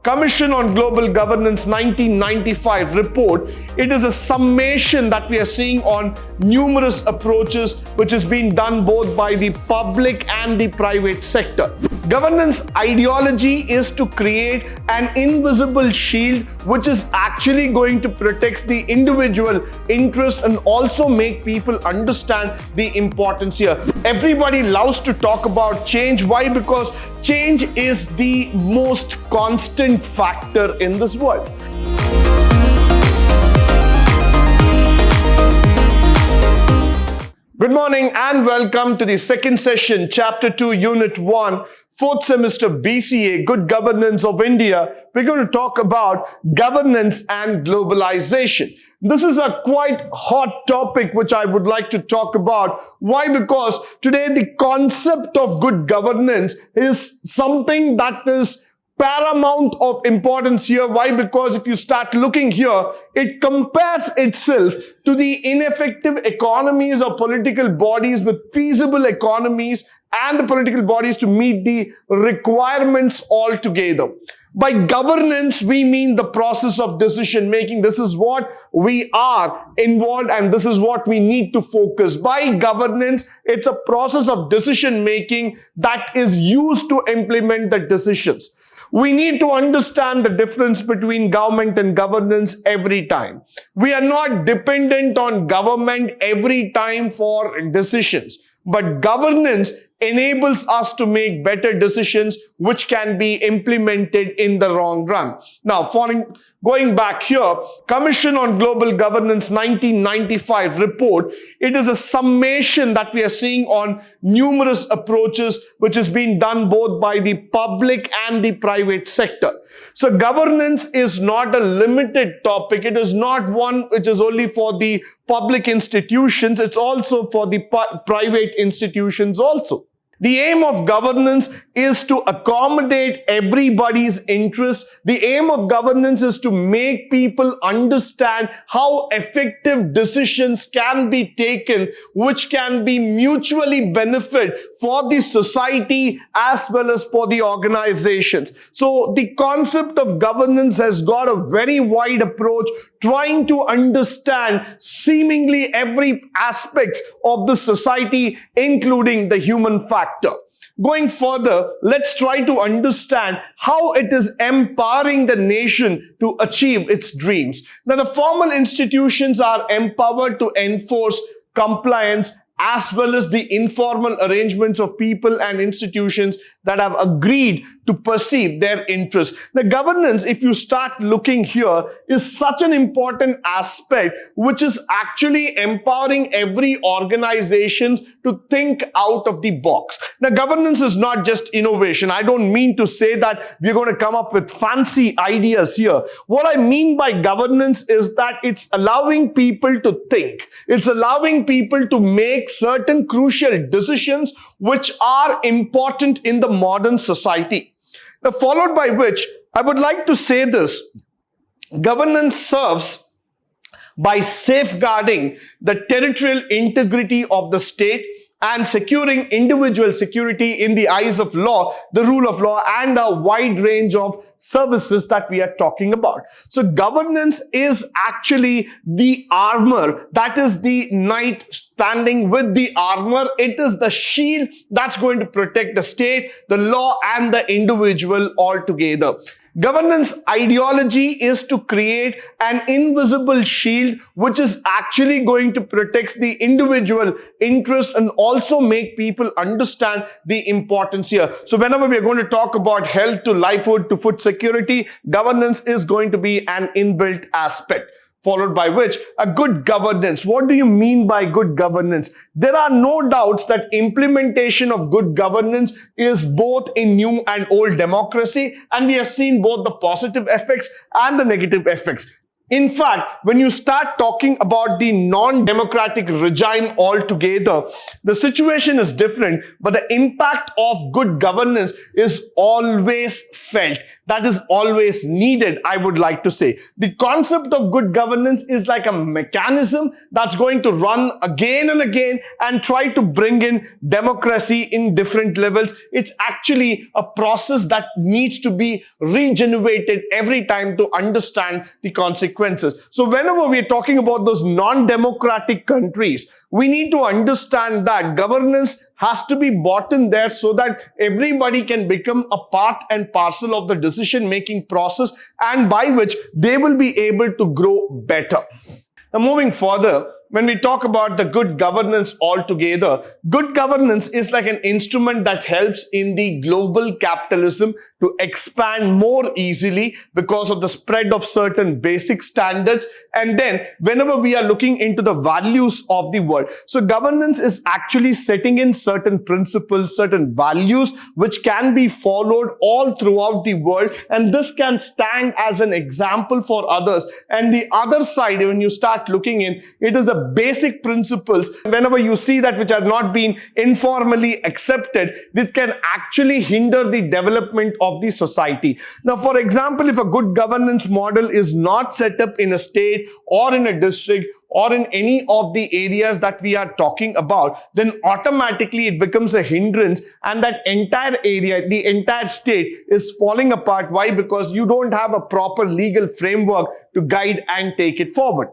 Commission on Global Governance 1995 report, it is a summation that we are seeing on numerous approaches which is being done both by the public and the private sector. Governance ideology is to create an invisible shield which is actually going to protect the individual interest and also make people understand the importance here. Everybody loves to talk about change. Why? Because change is the most constant factor in this world. Good morning and welcome to the second session, Chapter 2, Unit 1, 4th semester B.Ca, Good Governance of India. We're going to talk about governance and globalization. This is a quite hot topic which I would like to talk about. Why? Because today the concept of good governance is something that is paramount of importance here. Why? Because if you start looking here, it compares itself to the ineffective economies of political bodies with feasible economies and the political bodies to meet the requirements altogether. By governance, we mean the process of decision making. This is what we are involved and this is what we need to focus. By governance, it's a process of decision making that is used to implement the decisions. We need to understand the difference between government and governance every time. We are not dependent on government every time for decisions, but governance enables us to make better decisions which can be implemented in the long run. Now, going back here, Commission on Global Governance 1995 report, it is a summation that we are seeing on numerous approaches which is being done both by the public and the private sector. So governance is not a limited topic. It is not one which is only for the public institutions. It's also for the private institutions also. The aim of governance is to accommodate everybody's interests. The aim of governance is to make people understand how effective decisions can be taken, which can be mutually benefit for the society as well as for the organizations. So the concept of governance has got a very wide approach, trying to understand seemingly every aspect of the society, including the human factor. Going further, let's try to understand how it is empowering the nation to achieve its dreams. Now, the formal institutions are empowered to enforce compliance as well as the informal arrangements of people and institutions that have agreed to perceive their interests. The governance, if you start looking here, is such an important aspect which is actually empowering every organization to think out of the box. Now, governance is not just innovation. I don't mean to say that we're going to come up with fancy ideas here. What I mean by governance is that it's allowing people to think. It's allowing people to make certain crucial decisions which are important in the modern society. Now, followed by which, I would like to say this: governance serves by safeguarding the territorial integrity of the state and securing individual security in the eyes of law, the rule of law, and a wide range of services that we are talking about. So governance is actually the armor, that is the knight standing with the armor. It is the shield that's going to protect the state, the law, and the individual altogether. Governance ideology is to create an invisible shield which is actually going to protect the individual interest and also make people understand the importance here. So whenever we are going to talk about health to livelihood to food security, governance is going to be an inbuilt aspect. Followed by which, a good governance. What do you mean by good governance? There are no doubts that implementation of good governance is both in new and old democracy, and we have seen both the positive effects and the negative effects. In fact, when you start talking about the non-democratic regime altogether, the situation is different, but the impact of good governance is always felt. that is always needed, I would like to say. The concept of good governance is like a mechanism that's going to run again and again and try to bring in democracy in different levels. It's actually a process that needs to be regenerated every time to understand the consequences. So whenever we're talking about those non-democratic countries, we need to understand that governance has to be brought in there so that everybody can become a part and parcel of the decision-making process, and by which they will be able to grow better. Now, moving further, when we talk about the good governance altogether, good governance is like an instrument that helps in the global capitalism to expand more easily because of the spread of certain basic standards. And then whenever we are looking into the values of the world, so governance is actually setting in certain principles, certain values which can be followed all throughout the world, and this can stand as an example for others. And the other side, when you start looking in, it is the basic principles. Whenever you see that which are not being informally accepted, it can actually hinder the development of the society. Now, for example, if a good governance model is not set up in a state or in a district or in any of the areas that we are talking about, then automatically it becomes a hindrance, and that entire area, the entire state is falling apart. Why? Because you don't have a proper legal framework to guide and take it forward.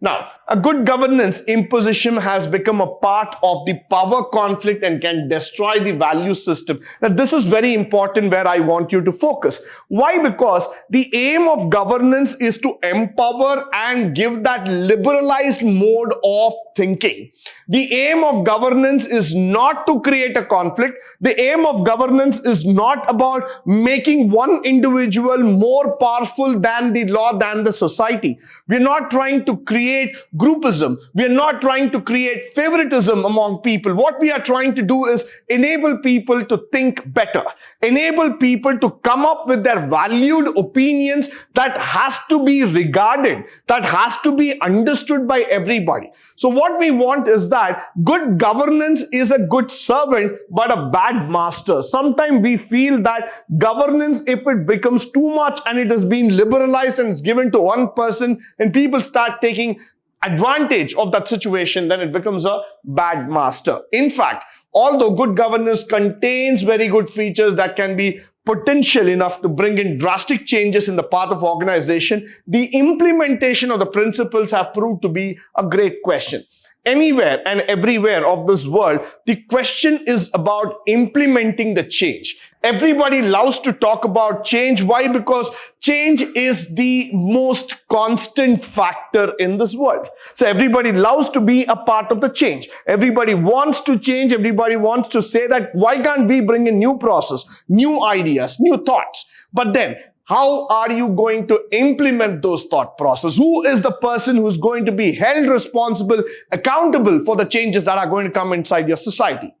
Now, a good governance imposition has become a part of the power conflict and can destroy the value system. Now, this is very important where I want you to focus. Why? Because the aim of governance is to empower and give that liberalized mode of thinking. The aim of governance is not to create a conflict. The aim of governance is not about making one individual more powerful than the law, than the society. We're not trying to create groupism. We are not trying to create favoritism among people. What we are trying to do is enable people to think better, enable people to come up with their valued opinions that has to be regarded, that has to be understood by everybody. So what we want is that good governance is a good servant but a bad master. Sometimes we feel that governance, if it becomes too much and it has been liberalized and it's given to one person and people start taking advantage of that situation, then it becomes a bad master. In fact, although good governance contains very good features that can be potential enough to bring in drastic changes in the path of organization, the implementation of the principles have proved to be a great question. Anywhere and everywhere of this world, the question is about implementing the change. Everybody loves to talk about change. Why? Because change is the most constant factor in this world. So everybody loves to be a part of the change. Everybody wants to change. Everybody wants to say that why can't we bring in new process, new ideas, new thoughts? But then, how are you going to implement those thought process? Who is the person who's going to be held responsible, accountable for the changes that are going to come inside your society?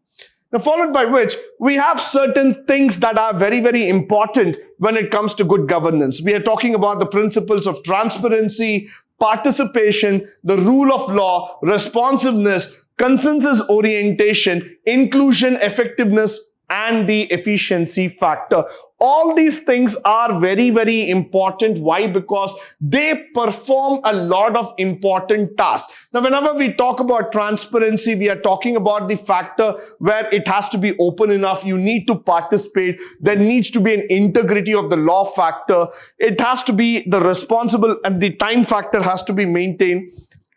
Now, followed by which we have certain things that are very, very important when it comes to good governance. We are talking about the principles of transparency, participation, the rule of law, responsiveness, consensus orientation, inclusion, effectiveness, and the efficiency factor. All these things are very, very important. Why? Because they perform a lot of important tasks. Now, whenever we talk about transparency, we are talking about the factor where it has to be open enough. You need to participate. There needs to be an integrity of the law factor. It has to be the responsible, and the time factor has to be maintained.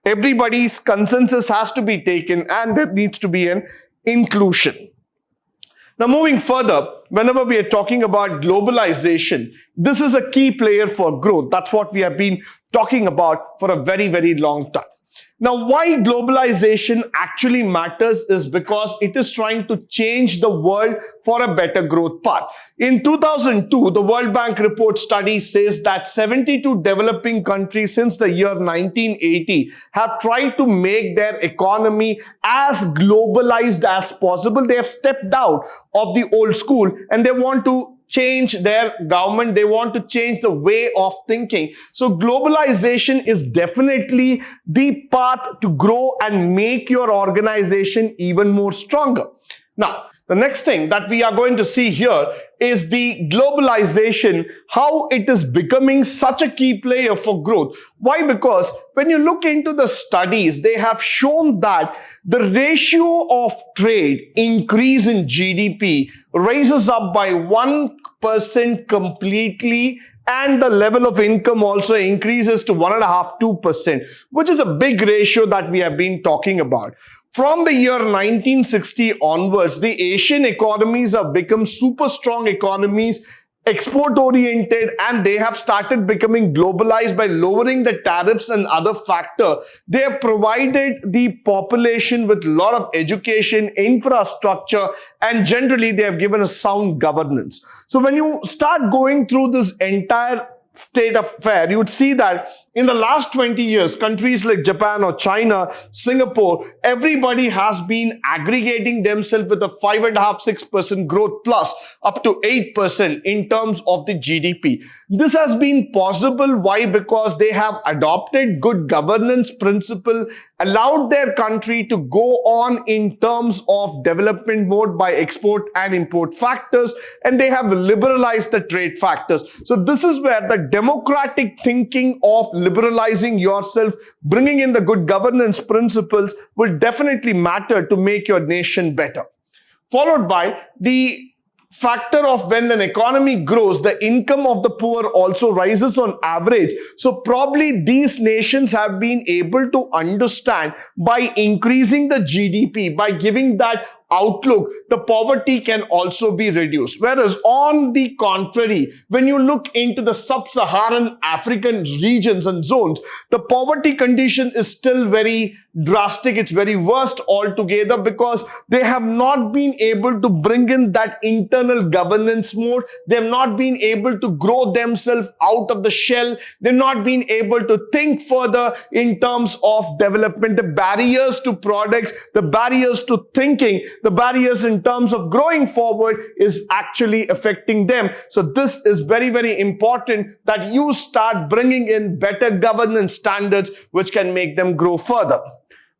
Everybody's consensus has to be taken, and there needs to be an inclusion. Now, moving further, whenever we are talking about globalization, this is a key player for growth. That's what we have been talking about for a very, very long time. Now, why globalization actually matters is because it is trying to change the world for a better growth path. In 2002, the World Bank report study says that 72 developing countries since the year 1980 have tried to make their economy as globalized as possible. They have stepped out of the old school and they want to change their government. They want to change the way of thinking. So globalization is definitely the path to grow and make your organization even more stronger. Now, The next thing that we are going to see here is the globalization, how it is becoming such a key player for growth. Why? Because when you look into the studies, they have shown that the ratio of trade increase in GDP raises up by 1% completely, and the level of income also increases to 1.5–2%, which is a big ratio that we have been talking about. From the year 1960 onwards, the Asian economies have become super strong economies, export oriented, and they have started becoming globalized by lowering the tariffs and other factor. They have provided the population with a lot of education, infrastructure, and generally they have given a sound governance. So when you start going through this entire state of affair, you would see that in the last 20 years, countries like Japan or China, Singapore, everybody has been aggregating themselves with a 5.5–6% growth plus up to 8% in terms of the GDP. This has been possible. Why? Because they have adopted good governance principle, allowed their country to go on in terms of development mode by export and import factors, and they have liberalized the trade factors. So this is where the democratic thinking of liberalizing yourself, bringing in the good governance principles will definitely matter to make your nation better. Followed by the factor of when an economy grows, the income of the poor also rises on average. So probably these nations have been able to understand by increasing the GDP, by giving that outlook, the poverty can also be reduced. Whereas on the contrary, when you look into the sub-Saharan African regions and zones, the poverty condition is still very drastic. It's very worst altogether because they have not been able to bring in that internal governance mode. They have not been able to grow themselves out of the shell. They've not been able to think further in terms of development. The barriers to products, the barriers to thinking, the barriers in terms of growing forward is actually affecting them. So this is very, very important that you start bringing in better governance standards which can make them grow further.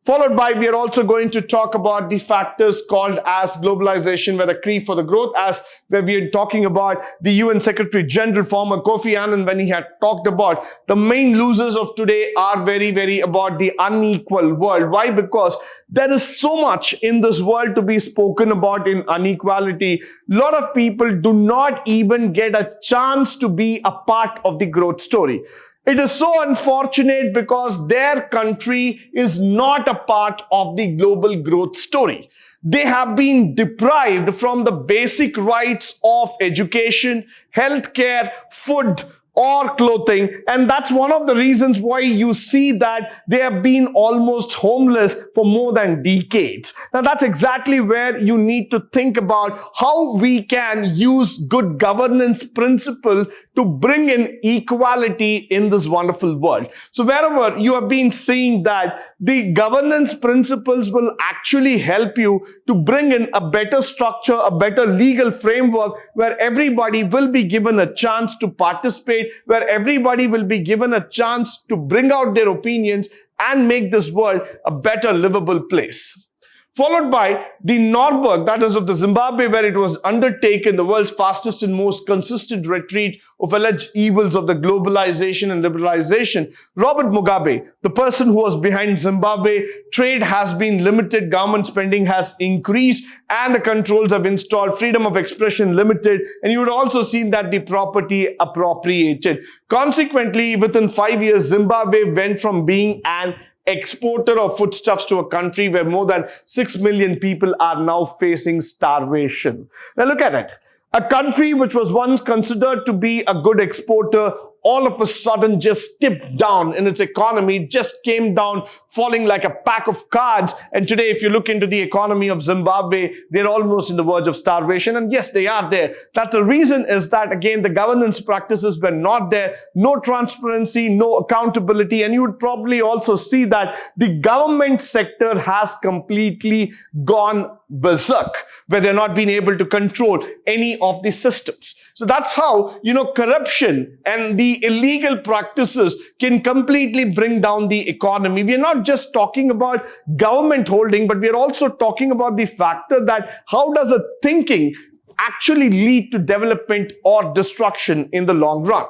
Followed by, we are also going to talk about the factors called as globalization, where the key for the growth, as where we are talking about the UN Secretary General, former Kofi Annan, when he had talked about the main losers of today are very, very about the unequal world. Why? Because there is so much in this world to be spoken about in inequality. A lot of people do not even get a chance to be a part of the growth story. It is so unfortunate because their country is not a part of the global growth story. They have been deprived from the basic rights of education, healthcare, food, or clothing, and that's one of the reasons why you see that they have been almost homeless for more than decades. Now that's exactly where you need to think about how we can use good governance principle to bring in equality in this wonderful world. So wherever you have been seeing that the governance principles will actually help you to bring in a better structure, a better legal framework where everybody will be given a chance to participate, where everybody will be given a chance to bring out their opinions and make this world a better livable place. Followed by the Norberg, that is of the Zimbabwe, where it was undertaken, the world's fastest and most consistent retreat of alleged evils of the globalization and liberalization. Robert Mugabe, the person who was behind Zimbabwe, trade has been limited, government spending has increased, and the controls have installed, freedom of expression limited, and you would also see that the property appropriated. Consequently, within 5 years, Zimbabwe went from being an exporter of foodstuffs to a country where more than 6 million people are now facing starvation. Now look at it. A country which was once considered to be a good exporter, all of a sudden just tipped down in its economy, just came down, falling like a pack of cards. And today, if you look into the economy of Zimbabwe, they're almost in the verge of starvation. And yes, they are there. That the reason is that, again, the governance practices were not there, no transparency, no accountability. And you would probably also see that the government sector has completely gone berserk, where they're not being able to control any of the systems. So that's how, corruption and the the illegal practices can completely bring down the economy. We are not just talking about government holding, but we are also talking about the factor that how does a thinking actually lead to development or destruction in the long run.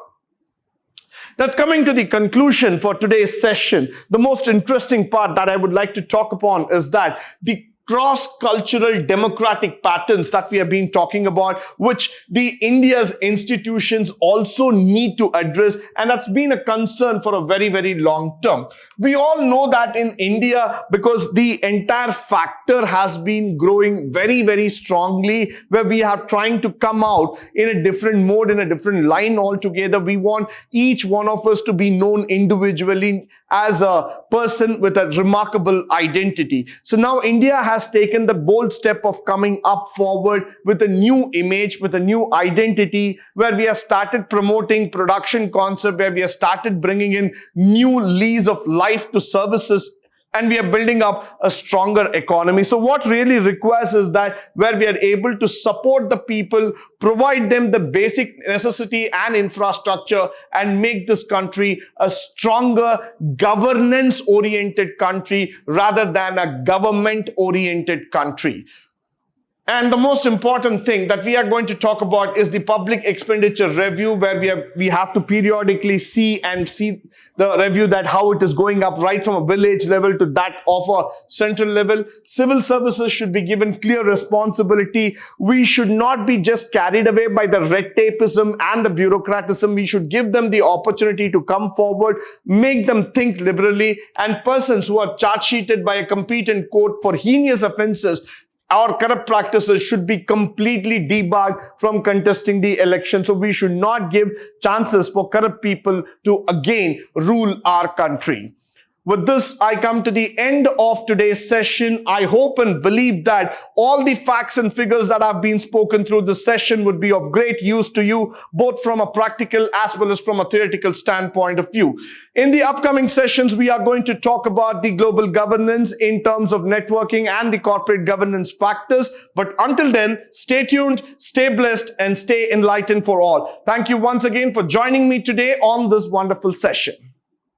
Now, coming to the conclusion for today's session, the most interesting part that I would like to talk upon is that the cross-cultural democratic patterns that we have been talking about, which the India's institutions also need to address, and that's been a concern for a very, very long term. We all know that in India, because the entire factor has been growing very, very strongly, where we are trying to come out in a different mode, in a different line altogether. We want each one of us to be known individually as a person with a remarkable identity. So now India has taken the bold step of coming up forward with a new image, with a new identity, where we have started promoting production concept, where we have started bringing in new lease of life to services, and we are building up a stronger economy. So what really requires is that where we are able to support the people, provide them the basic necessity and infrastructure, and make this country a stronger governance-oriented country rather than a government-oriented country. And the most important thing that we are going to talk about is the public expenditure review, where we have to periodically see the review that how it is going up right from a village level to that of a central level. Civil services should be given clear responsibility. We should not be just carried away by the red tapeism and the bureaucratism. We should give them the opportunity to come forward, make them think liberally, and persons who are charge sheeted by a competent court for heinous offenses or corrupt practices should be completely debarred from contesting the election. So we should not give chances for corrupt people to again rule our country. With this, I come to the end of today's session. I hope and believe that all the facts and figures that have been spoken through this session would be of great use to you, both from a practical as well as from a theoretical standpoint of view. In the upcoming sessions, we are going to talk about the global governance in terms of networking and the corporate governance factors. But until then, stay tuned, stay blessed, and stay enlightened for all. Thank you once again for joining me today on this wonderful session.